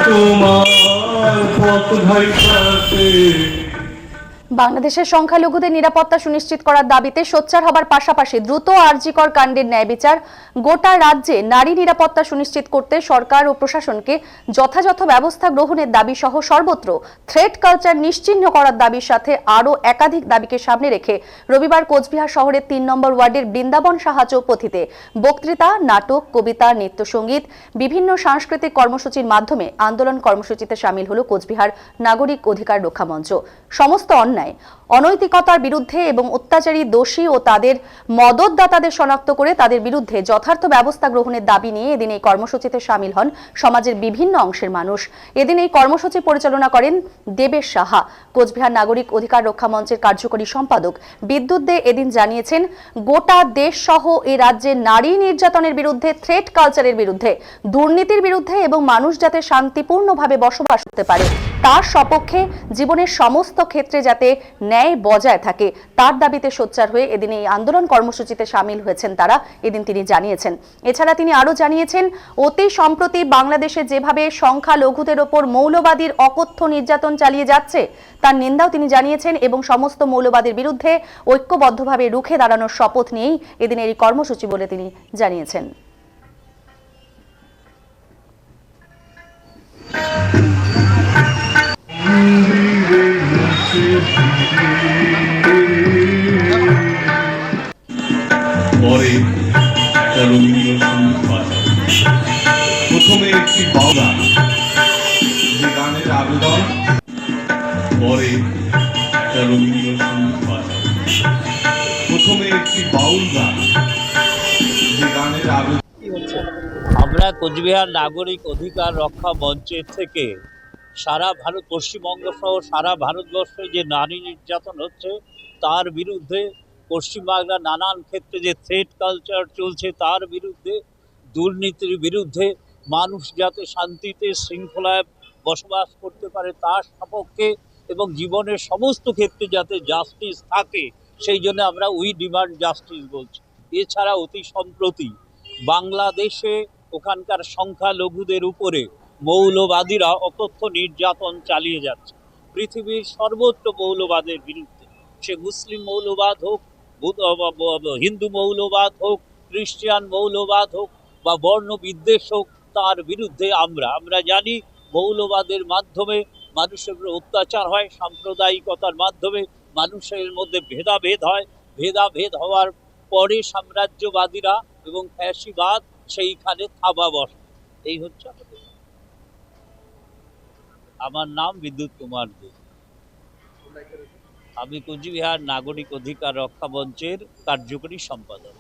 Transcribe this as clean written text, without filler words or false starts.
তোমার পথ ধাইতাছে। বাংলাদেশের সংখ্যালঘুদের নিরাপত্তা সুনিশ্চিত করার দাবিতে সোচ্চার হবার পাশাপাশি দ্রুত আরজিকর কাণ্ডের ন্যায় বিচার, গোটা রাজ্যে নারী নিরাপত্তা সুনিশ্চিত করতে সরকার ও প্রশাসনকে যথাযথ ব্যবস্থা গ্রহণের দাবি সহ সর্বত্র থ্রেট কালচার নিশ্চিহ্ন করার দাবির সাথে আরও একাধিক দাবিকে সামনে রেখে রবিবার কোচবিহার শহরের ৩ নম্বর ওয়ার্ডের বৃন্দাবন সাহা চৌপথিতে বক্তৃতা, নাটক, কবিতা, নৃত্যসঙ্গীত, বিভিন্ন সাংস্কৃতিক কর্মসূচির মাধ্যমে আন্দোলন কর্মসূচিতে সামিল হল কোচবিহার নাগরিক অধিকার রক্ষা মঞ্চ। সমস্ত অন্যায়, অনৈতিকতার বিরুদ্ধে এবং অত্যাচারী, দোষী ও তাদের মদতদাতাদের শনাক্ত করে তাদের বিরুদ্ধে যথার্থ ব্যবস্থা গ্রহণের দাবি নিয়ে এদিন এই কর্মসূচিতে সামিল হন সমাজের বিভিন্ন অংশের মানুষ। এদিন এই কর্মসূচি পরিচালনা করেন দেবেশ সাহা। কোচবিহার নাগরিক অধিকার রক্ষা মঞ্চের কার্যকরী সম্পাদক বিদ্যুৎ দে এদিন জানিয়েছেন, গোটা দেশ সহ এই রাজ্যে নারী নির্যাতনের বিরুদ্ধে, থ্রেট কালচারের বিরুদ্ধে, দুর্নীতির বিরুদ্ধে এবং মানুষ যাতে শান্তিপূর্ণভাবে বসবাস করতে পারে তার সপক্ষে জীবনের সমস্ত ক্ষেত্রে যাতে ন্যায় বজায় থাকে তার দাবিতে সোচ্চার হয়ে এদিন এই আন্দোলন কর্মসূচিতে সামিল হয়েছেন তারা, এদিন তিনি জানিয়েছেন। এছাড়া তিনি আরও জানিয়েছেন, অতি সম্প্রতি বাংলাদেশে যেভাবে সংখ্যালঘুদের ওপর মৌলবাদীর অকথ্য নির্যাতন চালিয়ে যাচ্ছে তার নিন্দাও তিনি জানিয়েছেন এবং সমস্ত মৌলবাদীর বিরুদ্ধে ঐক্যবদ্ধভাবে রুখে দাঁড়ানোর শপথ নিয়েই এদিনের এই কর্মসূচি বলে তিনি জানিয়েছেন। পরে একটা রবীন্দ্রসঙ্গীত বাজায়। প্রথমে একটি বাউল গান, যে গানের আবেদন, পরে একটা রবীন্দ্রসঙ্গীত বাজায়। প্রথমে একটি বাউল গান, যে গানের আবেদন। আমরা কোচবিহার নাগরিক অধিকার রক্ষা মঞ্চের থেকে সারা ভারত, পশ্চিমবঙ্গ সহ সারা ভারতবর্ষে যে নারী নির্যাতন হচ্ছে তার বিরুদ্ধে, পশ্চিমবাংলার নানান ক্ষেত্রে যে থ্রেট কালচার চলছে তার বিরুদ্ধে, দুর্নীতির বিরুদ্ধে, মানুষ যাতে শান্তিতে শৃঙ্খলায় বসবাস করতে পারে তার সপক্ষে এবং জীবনের সমস্ত ক্ষেত্রে যাতে জাস্টিস থাকে সেই জন্য আমরা উই ডিমান্ড জাস্টিস বলছি। এছাড়া অতি সম্প্রতি বাংলাদেশে ওখানকার সংখ্যালঘুদের উপরে মৌলবাদীরা অকথ্য নির্যাতন চালিয়ে যাচ্ছে পৃথিবীর সর্বত্র মৌলবাদের বিরুদ্ধে, সে মুসলিম মৌলবাদ হোক, হিন্দু মৌলবাদ হোক, খ্রিস্টান মৌলবাদ হোক বা বর্ণ বিদ্বেষ হোক, তার বিরুদ্ধে আমরা জানি মৌলবাদের মাধ্যমে মানুষের অত্যাচার হয়, সাম্প্রদায়িকতার মাধ্যমে মানুষের মধ্যে ভেদাভেদ হয়, ভেদাভেদ হওয়ার পরে সাম্রাজ্যবাদীরা এবং ফ্যাসিবাদ সেইখানে থাবা বসে। এই হচ্ছে আমার নাম বিদ্যুৎ কুমার দে। আমি কোচবিহার নাগরিক অধিকার রক্ষা মঞ্চের কার্যকরী সম্পাদক।